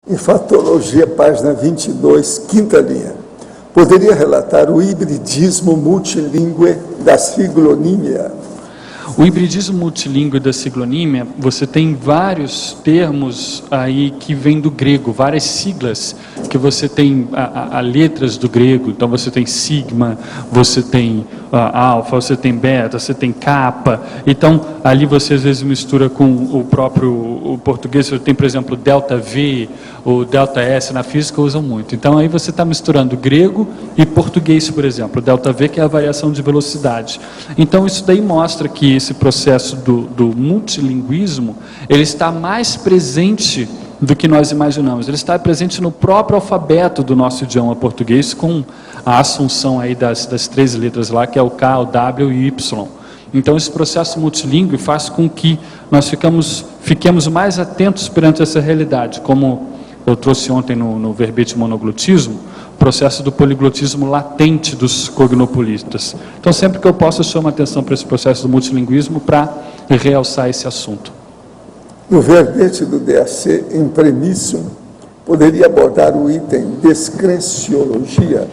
Enfatologia, página 22, quinta linha. Poderia relatar o hibridismo multilingüe da siglonímia? O hibridismo multilingüe da siglonímia, você tem vários termos aí que vêm do grego, várias siglas que você tem a letras do grego. Então você tem sigma, você tem alfa, você tem beta, você tem kappa. Então ali você às vezes mistura com o português. Você tem, por exemplo, delta V ou delta S, na física usam muito. Então aí você está misturando grego e português, por exemplo. Delta V, que é a variação de velocidade. Então isso daí mostra que esse processo do multilinguismo, ele está mais presente do que nós imaginamos. Ele está presente no próprio alfabeto do nosso idioma português, com a assunção aí das 13 letras lá, que é o K, o W e o Y. Então esse processo multilingüe faz com que nós fiquemos mais atentos perante essa realidade, como eu trouxe ontem no verbete monoglotismo, o processo do poliglotismo latente dos cognopolitas. Então, sempre que eu posso, eu chamo a atenção para esse processo do multilinguismo para realçar esse assunto. No verbete do DAC, em premissum, poderia abordar o item descrenciologia.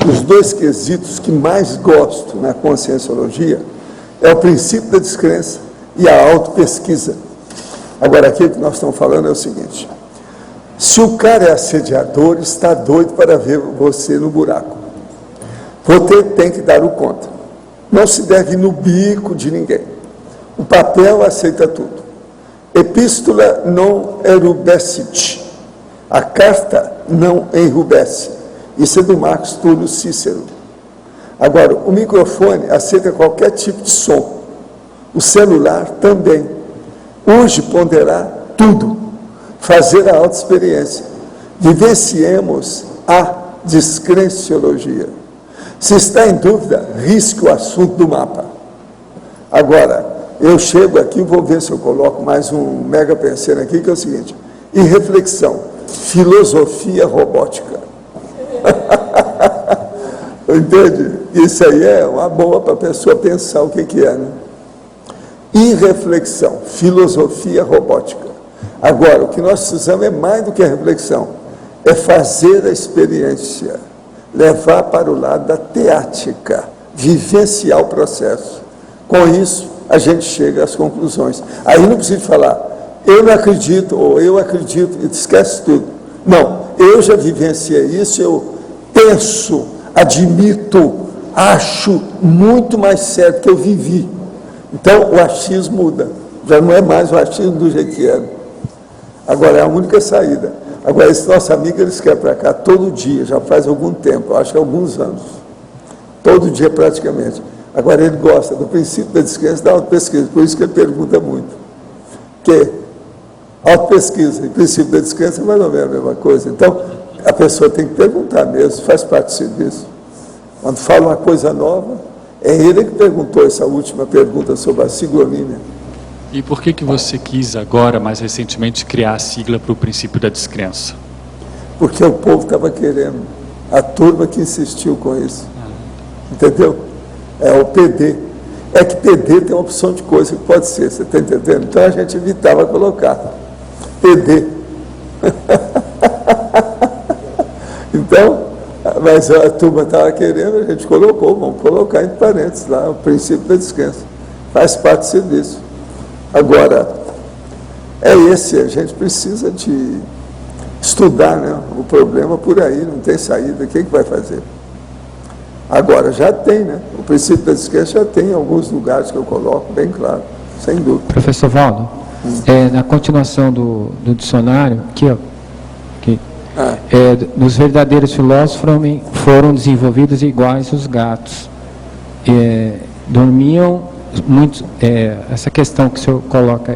Os dois quesitos que mais gosto na conscienciologia é o princípio da descrença e a autopesquisa. Agora, aqui o que nós estamos falando é o seguinte: se o cara é assediador, está doido para ver você no buraco. Você tem que dar o conta. Não se deve ir no bico de ninguém. O papel aceita tudo. Epístola non erubescit. A carta não enrubesce. Isso é do Marcos Túlio Cícero. Agora, o microfone aceita qualquer tipo de som. O celular também. Hoje ponderar tudo. Fazer a autoexperiência. Vivenciemos a descrenciologia. Se está em dúvida, risque o assunto do mapa. Agora, eu chego aqui, vou ver se eu coloco mais um mega pensando aqui, que é o seguinte: e reflexão, filosofia robótica. Entende? Isso aí é uma boa para a pessoa pensar o que é, né? E reflexão, filosofia robótica. Agora, o que nós precisamos é mais do que a reflexão, é fazer a experiência, levar para o lado da teática, vivenciar o processo. Com isso, a gente chega às conclusões. Aí não precisa falar, eu não acredito, ou eu acredito, e esquece tudo. Não, eu já vivenciei isso, eu penso, admito, acho muito mais certo que eu vivi. Então, o achismo muda, já não é mais o achismo do jeito que era. Agora, é a única saída. Agora, esse nosso amigo, eles querem para cá todo dia, já faz algum tempo, eu acho que alguns anos. Todo dia, praticamente. Agora, ele gosta do princípio da descrença, da autopesquisa, por isso que ele pergunta muito. Porque autopesquisa e princípio da descrença é mais ou menos a mesma coisa. Então, a pessoa tem que perguntar mesmo, faz parte do serviço. Quando fala uma coisa nova, é ele que perguntou essa última pergunta sobre a siglonímia. E por que você quis agora, mais recentemente, criar a sigla para o princípio da descrença? Porque o povo estava querendo, a turma que insistiu com isso. Entendeu? É o PD. É que PD tem uma opção de coisa que pode ser, você está entendendo? Então a gente evitava colocar PD. Então, mas a turma estava querendo, a gente colocou, vamos colocar entre parênteses lá, o princípio da descrença. Faz parte do serviço. Agora, é esse, a gente precisa de estudar, né? O problema por aí, não tem saída, o que vai fazer? Agora, já tem, né? O princípio da descrença já tem em alguns lugares que eu coloco, bem claro, sem dúvida. Professor Valdo, na continuação do dicionário, aqui, ó, nos verdadeiros filósofos foram desenvolvidos iguais os gatos. Dormiam muitos, essa questão que o senhor coloca,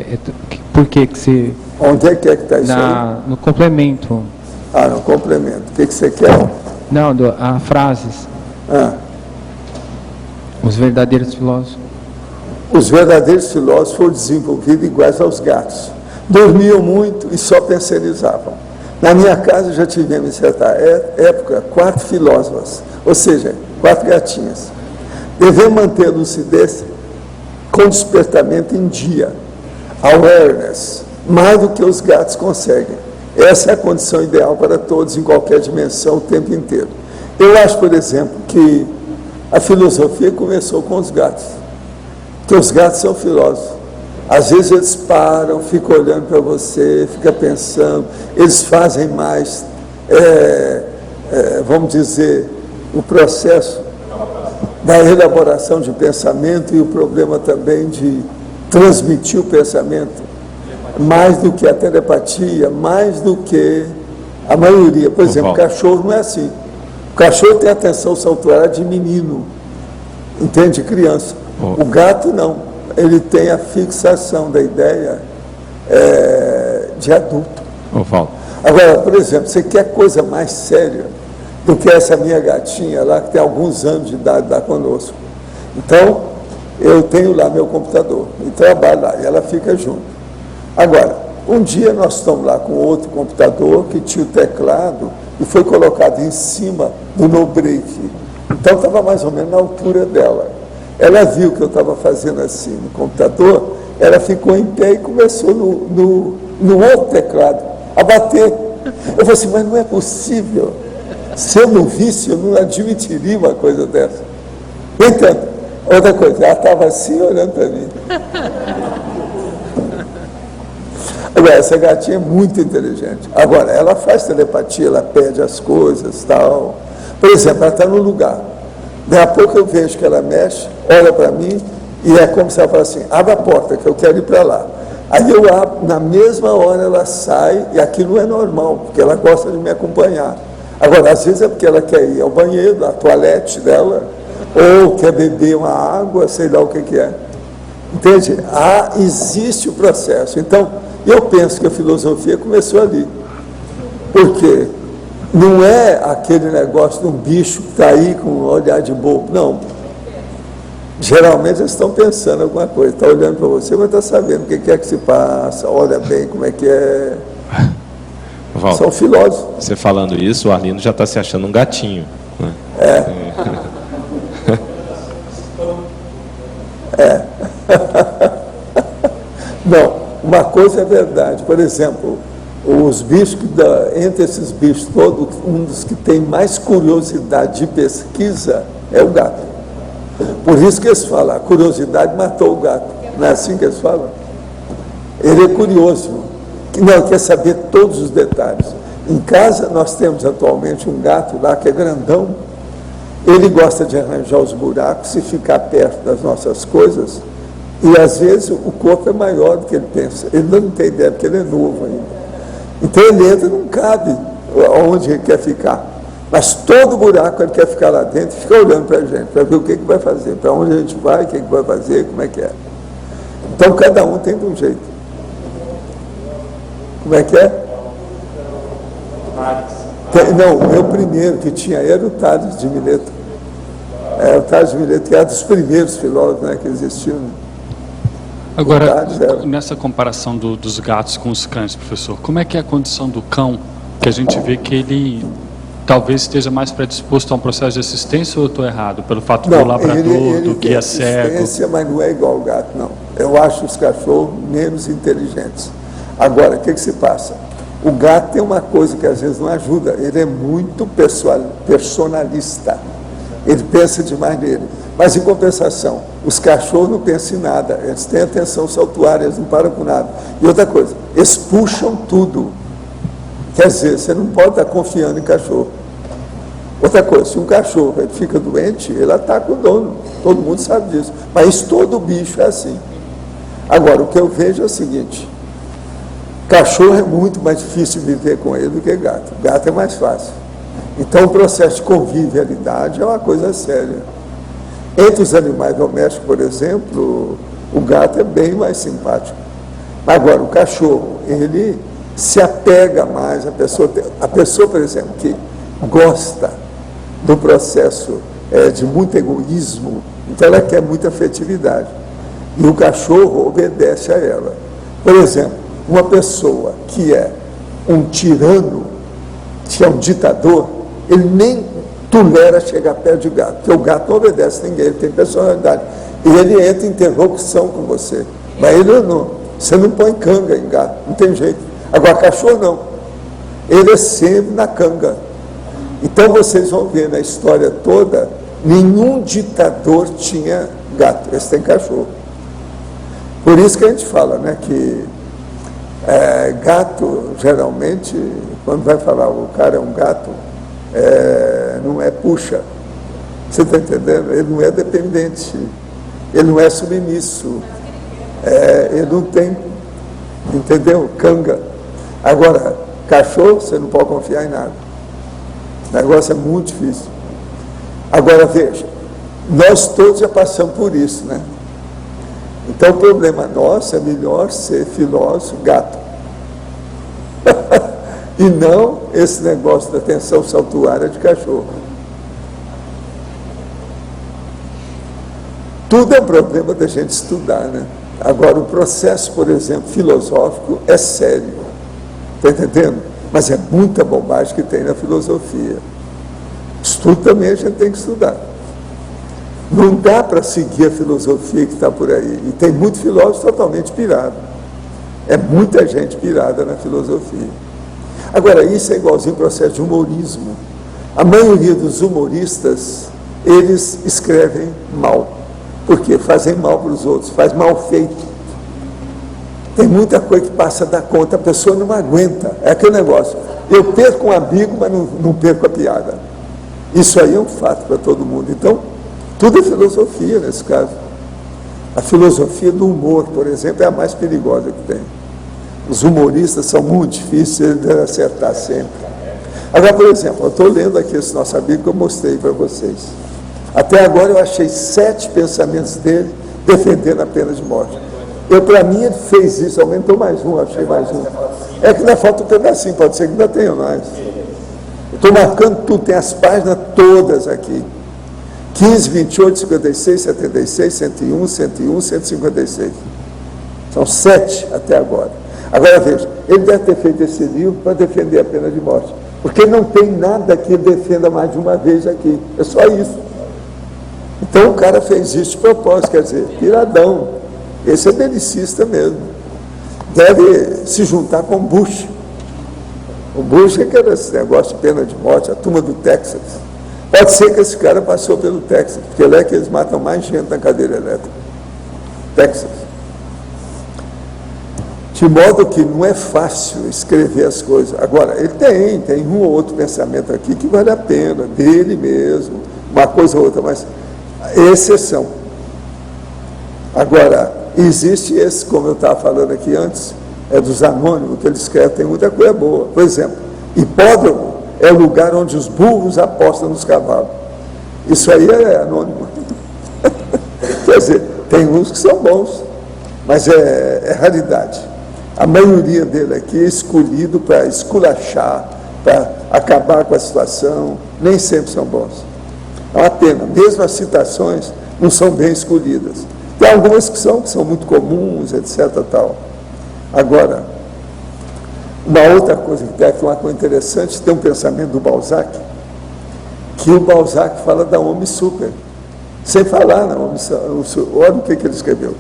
por que se... Onde é que está isso aí? No complemento. Ah, no complemento. O que você quer? Não, a frases. Os verdadeiros filósofos. Os verdadeiros filósofos foram desenvolvidos iguais aos gatos. Dormiam muito e só penserizavam. Na minha casa já tivemos, em certa época, 4 filósofas, ou seja, 4 gatinhas. Devemos manter a lucidez com despertamento em dia, awareness, mais do que os gatos conseguem. Essa é a condição ideal para todos, em qualquer dimensão, o tempo inteiro. Eu acho, por exemplo, que a filosofia começou com os gatos, porque os gatos são filósofos. Às vezes eles param, ficam olhando para você, ficam pensando, eles fazem mais, vamos dizer, o processo da elaboração de pensamento e o problema também de transmitir o pensamento, mais do que a telepatia, mais do que a maioria. Por exemplo, o cachorro não é assim. O cachorro tem atenção saltuária de menino, entende? Criança. O gato não. Ele tem a fixação da ideia de adulto. Agora, por exemplo, você quer coisa mais séria do que essa minha gatinha lá, que tem alguns anos de idade lá conosco. Então, eu tenho lá meu computador e trabalho lá, e ela fica junto. Agora, um dia nós estamos lá com outro computador que tinha o teclado e foi colocado em cima do no-break. Então estava mais ou menos na altura dela. Ela viu que eu estava fazendo assim no computador, ela ficou em pé e começou no outro teclado a bater. Eu falei assim, mas não é possível. Se eu não visse, eu não admitiria uma coisa dessa. No entanto, outra coisa, ela estava assim olhando para mim. Agora, essa gatinha é muito inteligente. Agora, ela faz telepatia, ela pede as coisas, tal. Por exemplo, ela está no lugar. Daí a pouco eu vejo que ela mexe, olha para mim, e é como se ela fala assim, abre a porta que eu quero ir para lá. Aí eu abro, na mesma hora ela sai, e aquilo não é normal, porque ela gosta de me acompanhar. Agora, às vezes é porque ela quer ir ao banheiro, à toalete dela, ou quer beber uma água, sei lá o que é. Entende? Existe o processo. Então, eu penso que a filosofia começou ali. Porque não é aquele negócio de um bicho que está aí com um olhar de bobo. Não. Geralmente eles estão pensando alguma coisa. Está olhando para você, mas está sabendo o que é que se passa, olha bem como é que é. Walter, são filósofos. Você falando isso, o Arlindo já está se achando um gatinho. Né? Não, uma coisa é verdade. Por exemplo, os bichos, entre esses bichos todos, um dos que tem mais curiosidade de pesquisa é o gato. Por isso que eles falam, a curiosidade matou o gato. Não é assim que eles falam? Ele é curioso, não quer saber todos os detalhes. Em casa nós temos atualmente um gato lá que é grandão. Ele gosta de arranjar os buracos e ficar perto das nossas coisas. E às vezes o corpo é maior do que ele pensa. Ele não tem ideia, porque ele é novo ainda. Então ele entra e não cabe onde ele quer ficar. Mas todo buraco ele quer ficar lá dentro e fica olhando para a gente, para ver o que vai fazer, para onde a gente vai, o que vai fazer, como é que é. Então cada um tem de um jeito. Como é que é? Não, o meu primeiro que tinha era o Tales de Mileto. O Tales de Mileto, que era dos primeiros filósofos, né, que existiam. Agora, nessa comparação dos gatos com os cães, professor, como é que é a condição do cão, que a gente vê que ele talvez esteja mais predisposto a um processo de assistência, ou eu estou errado? Pelo fato do labrador, do guia cego? Mas não é igual ao gato, não. Eu acho os cachorros menos inteligentes. Agora, o que se passa? O gato tem uma coisa que às vezes não ajuda, ele é muito personalista. Ele pensa demais nele. Mas, em compensação, os cachorros não pensam em nada, eles têm atenção saltuária, eles não param com nada. E outra coisa, eles puxam tudo. Quer dizer, você não pode estar confiando em cachorro. Outra coisa, se um cachorro ele fica doente, ele ataca o dono, todo mundo sabe disso. Mas todo bicho é assim. Agora, o que eu vejo é o seguinte, cachorro é muito mais difícil viver com ele do que gato. Gato é mais fácil. Então, o processo de convivialidade é uma coisa séria. Entre os animais domésticos, por exemplo, o gato é bem mais simpático. Agora, o cachorro, ele se apega mais à pessoa. A pessoa, por exemplo, que gosta do processo de muito egoísmo, então ela quer muita afetividade. E o cachorro obedece a ela. Por exemplo, uma pessoa que é um tirano, que é um ditador, ele nem tolera chegar perto de gato, porque o gato não obedece a ninguém, ele tem personalidade. E ele entra em interlocução com você. Mas ele não. Você não põe canga em gato, não tem jeito. Agora, cachorro não. ele é sempre na canga. Então vocês vão ver na história toda, nenhum ditador tinha gato, esse tem cachorro. Por isso que a gente fala, né, que gato, geralmente, quando vai falar o cara é um gato, não é puxa. Você está entendendo? Ele não é dependente, ele não é submisso, ele não tem, entendeu? Canga. Agora, cachorro, você não pode confiar em nada. O negócio é muito difícil. Agora, veja, nós todos já passamos por isso, né? Então, o problema nosso é melhor ser filósofo gato. E não esse negócio da tensão saltuária de cachorro. Tudo é um problema da gente estudar, né? Agora, o processo, por exemplo, filosófico é sério. Está entendendo? Mas é muita bobagem que tem na filosofia. Estudo também a gente tem que estudar. Não dá para seguir a filosofia que está por aí. E tem muito filósofo totalmente pirado. É muita gente pirada na filosofia. Agora, isso é igualzinho ao processo de humorismo. A maioria dos humoristas, eles escrevem mal. Por quê? Fazem mal para os outros, faz mal feito. Tem muita coisa que passa da conta, a pessoa não aguenta. É aquele negócio, eu perco um amigo, mas não perco a piada. Isso aí é um fato para todo mundo. Então, tudo é filosofia nesse caso. A filosofia do humor, por exemplo, é a mais perigosa que tem. Os humoristas são muito difíceis de acertar sempre. Agora, por exemplo, eu estou lendo aqui esse nosso amigo que eu mostrei para vocês. Até agora eu achei 7 pensamentos dele defendendo a pena de morte. Para mim, ele fez isso, aumentou mais um, achei mais um. É que ainda falta um pedacinho, pode ser que ainda tenha mais. Estou marcando tudo, tem as páginas todas aqui. 15, 28, 56, 76, 101, 101, 156. São 7 até agora. Agora veja, ele deve ter feito esse livro para defender a pena de morte. Porque não tem nada que ele defenda mais de uma vez aqui. É só isso. Então o cara fez isso de propósito, quer dizer, piradão. Esse é belicista mesmo. Deve se juntar com o Bush. O Bush é que era esse negócio de pena de morte, a turma do Texas. Pode ser que esse cara passou pelo Texas, porque ele é que eles matam mais gente na cadeira elétrica. Texas. De modo que não é fácil escrever as coisas. Agora, ele tem um ou outro pensamento aqui que vale a pena, dele mesmo, uma coisa ou outra, mas é exceção. Agora, existe esse, como eu estava falando aqui antes, dos anônimos, que ele escreve, tem muita coisa boa. Por exemplo, hipódromo é o lugar onde os burros apostam nos cavalos. Isso aí é anônimo. Quer dizer, tem uns que são bons, mas é raridade. A maioria dele aqui é escolhido para esculachar, para acabar com a situação, nem sempre são bons. É uma pena, mesmo as citações não são bem escolhidas. Tem algumas que são muito comuns, etc. Tal. Agora, uma outra coisa que tem, uma coisa interessante, tem um pensamento do Balzac, que o Balzac fala da homem super, sem falar na homem super. Olha o que ele escreveu.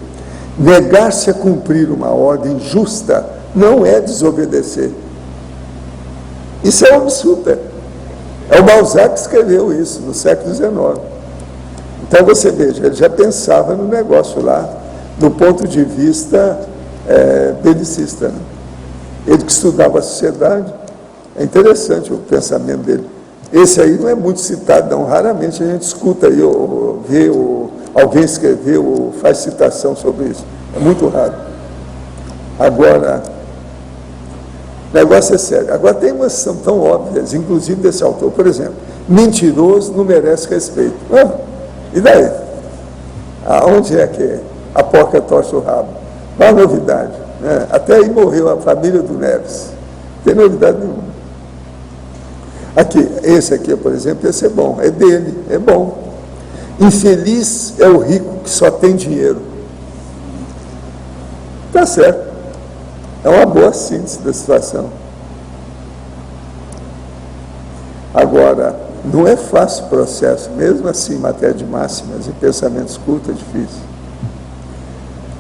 Negar-se a cumprir uma ordem justa não é desobedecer. Isso é homem super. É o Balzac que escreveu isso, no século XIX. Então você veja, ele já pensava no negócio lá, do ponto de vista belicista. Né? Ele que estudava a sociedade, é interessante o pensamento dele. Esse aí não é muito citado, não. Raramente a gente escuta aí, ou vê alguém escrever ou faz citação sobre isso. É muito raro. Agora, o negócio é sério. Agora tem umas que são tão óbvias, inclusive desse autor, por exemplo, mentiroso não merece respeito. E daí? Aonde é que a porca torce o rabo? Qual a novidade? Até aí morreu a família do Neves. Não tem novidade nenhuma. Aqui, esse aqui, por exemplo, esse é bom, é dele, é bom. Infeliz é o rico que só tem dinheiro. Está certo. É uma boa síntese da situação. Agora, não é fácil o processo, mesmo assim, em matéria de máximas e pensamentos curtos é difícil.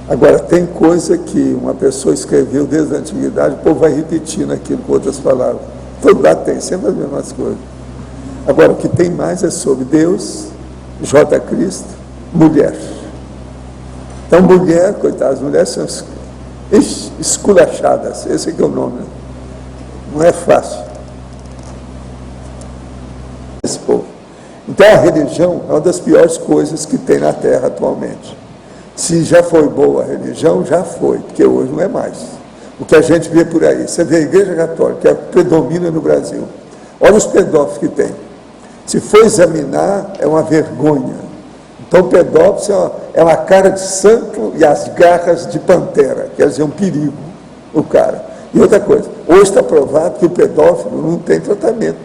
Agora, tem coisa que uma pessoa escreveu desde a antiguidade, o povo vai repetindo aquilo com outras palavras. Todo lado tem sempre as mesmas coisas. Agora, o que tem mais é sobre Deus, J. Cristo, mulher. Então, mulher, coitadas, as mulheres são esculachadas, esse aqui é o nome. Não é fácil. Esse povo. Então, a religião é uma das piores coisas que tem na Terra atualmente. Se já foi boa a religião, já foi, porque hoje não é mais. O que a gente vê por aí, você vê a Igreja Católica, que é a que predomina no Brasil. Olha os pedófilos que tem. Se for examinar, é uma vergonha. Então, pedófilo é uma cara de santo e as garras de pantera, quer dizer, um perigo, o cara. E outra coisa, hoje está provado que o pedófilo não tem tratamento.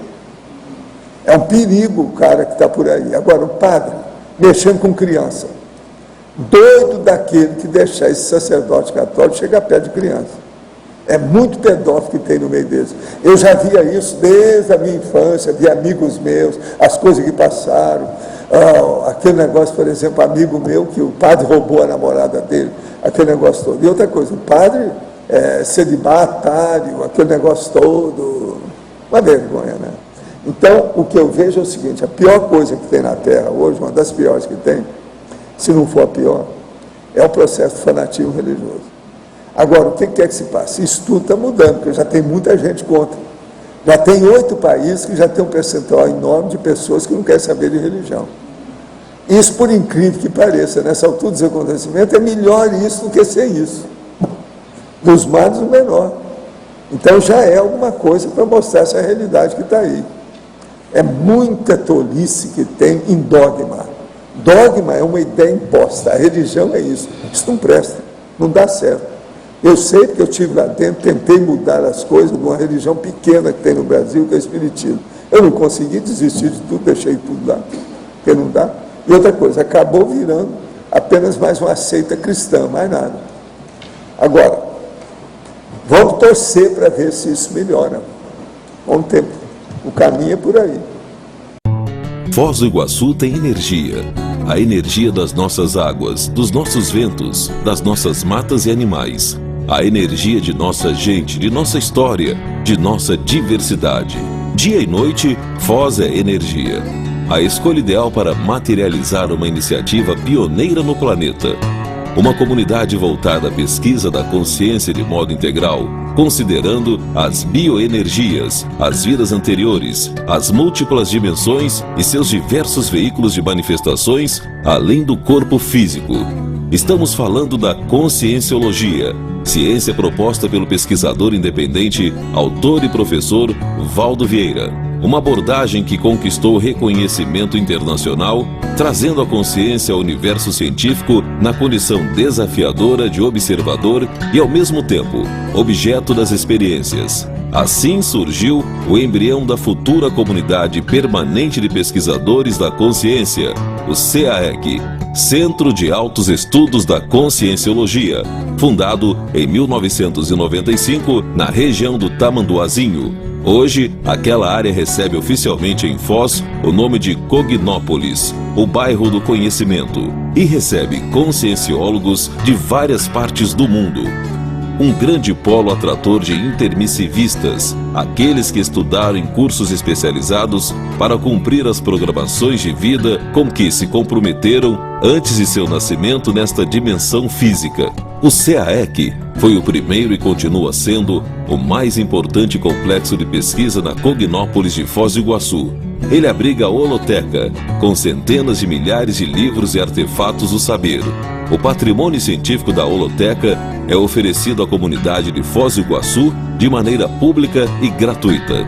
É um perigo o cara que está por aí. Agora, o padre, mexendo com criança, doido daquele que deixar esse sacerdote católico chegar perto de criança. É muito pedófilo que tem no meio deles. Eu já via isso desde a minha infância, vi amigos meus, as coisas que passaram. Aquele negócio, por exemplo, amigo meu, que o padre roubou a namorada dele, aquele negócio todo. E outra coisa, o padre celibatário, aquele negócio todo, uma vergonha, né? Então, o que eu vejo é o seguinte, a pior coisa que tem na Terra hoje, uma das piores que tem, se não for a pior, é o processo de fanatismo religioso. Agora, o que quer que se passe? Isso tudo está mudando, porque já tem muita gente contra. Já tem 8 países que já tem um percentual enorme de pessoas que não querem saber de religião. Isso, por incrível que pareça, nessa altura dos acontecimentos, é melhor isso do que sem isso. Dos males, o menor. Então, já é alguma coisa para mostrar essa realidade que está aí. É muita tolice que tem em dogma. Dogma é uma ideia imposta, a religião é isso. Isso não presta, não dá certo. Eu sei porque eu estive lá dentro, tentei mudar as coisas de uma religião pequena que tem no Brasil, que é o Espiritismo. Eu não consegui desistir de tudo, deixei tudo lá, porque não dá. E outra coisa, acabou virando apenas mais uma seita cristã, mais nada. Agora, vamos torcer para ver se isso melhora. Vamos ter, o caminho é por aí. Foz do Iguaçu tem energia. A energia das nossas águas, dos nossos ventos, das nossas matas e animais. A energia de nossa gente, de nossa história, de nossa diversidade. Dia e noite, Foz é energia. A escolha ideal para materializar uma iniciativa pioneira no planeta. Uma comunidade voltada à pesquisa da consciência de modo integral, considerando as bioenergias, as vidas anteriores, as múltiplas dimensões e seus diversos veículos de manifestações, além do corpo físico. Estamos falando da conscienciologia, ciência proposta pelo pesquisador independente, autor e professor Valdo Vieira. Uma abordagem que conquistou reconhecimento internacional, trazendo a consciência ao universo científico na condição desafiadora de observador e, ao mesmo tempo, objeto das experiências. Assim surgiu o embrião da futura Comunidade Permanente de Pesquisadores da Consciência, o CAEC, Centro de Altos Estudos da Conscienciologia, fundado em 1995 na região do Tamanduazinho. Hoje, aquela área recebe oficialmente em Foz o nome de Cognópolis, o bairro do conhecimento, e recebe conscienciólogos de várias partes do mundo. Um grande polo atrator de intermissivistas, aqueles que estudaram em cursos especializados para cumprir as programações de vida com que se comprometeram antes de seu nascimento nesta dimensão física. O CAEC foi o primeiro e continua sendo o mais importante complexo de pesquisa na Cognópolis de Foz do Iguaçu. Ele abriga a holoteca, com centenas de milhares de livros e artefatos do saber. O patrimônio científico da holoteca é oferecido à comunidade de Foz do Iguaçu de maneira pública e gratuita.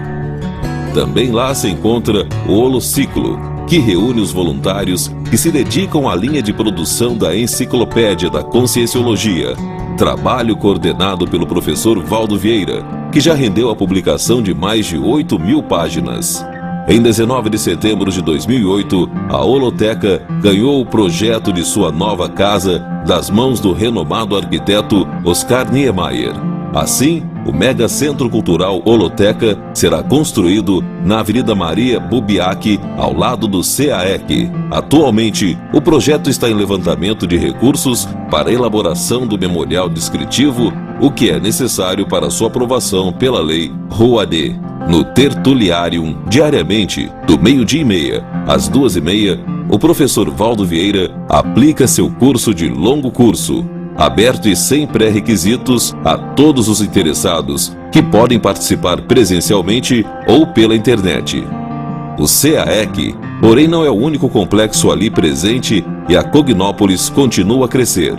Também lá se encontra o Holociclo, que reúne os voluntários que se dedicam à linha de produção da Enciclopédia da Conscienciologia, trabalho coordenado pelo professor Valdo Vieira, que já rendeu a publicação de mais de 8.000 páginas. Em 19 de setembro de 2008, a Holoteca ganhou o projeto de sua nova casa das mãos do renomado arquiteto Oscar Niemeyer. Assim, o mega centro cultural Holoteca será construído na Avenida Maria Bubiaque, ao lado do CAEC. Atualmente, o projeto está em levantamento de recursos para a elaboração do memorial descritivo, o que é necessário para sua aprovação pela Lei Rouanet. No Tertuliarium, diariamente, do 12h30 às 2h30, o professor Valdo Vieira aplica seu curso de longo curso, aberto e sem pré-requisitos a todos os interessados, que podem participar presencialmente ou pela internet. O CAEC, porém, não é o único complexo ali presente e a Cognópolis continua a crescer.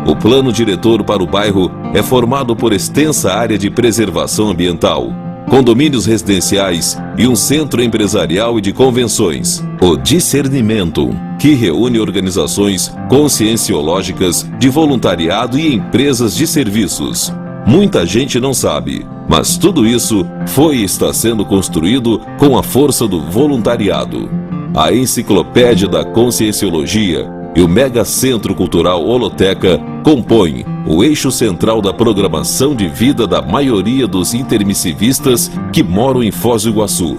O plano diretor para o bairro é formado por extensa área de preservação ambiental, condomínios residenciais e um centro empresarial e de convenções. O Discernimentum, que reúne organizações conscienciológicas de voluntariado e empresas de serviços. Muita gente não sabe, mas tudo isso foi e está sendo construído com a força do voluntariado. A Enciclopédia da Conscienciologia e o Mega Centro Cultural Holoteca compõem o eixo central da programação de vida da maioria dos intermissivistas que moram em Foz do Iguaçu.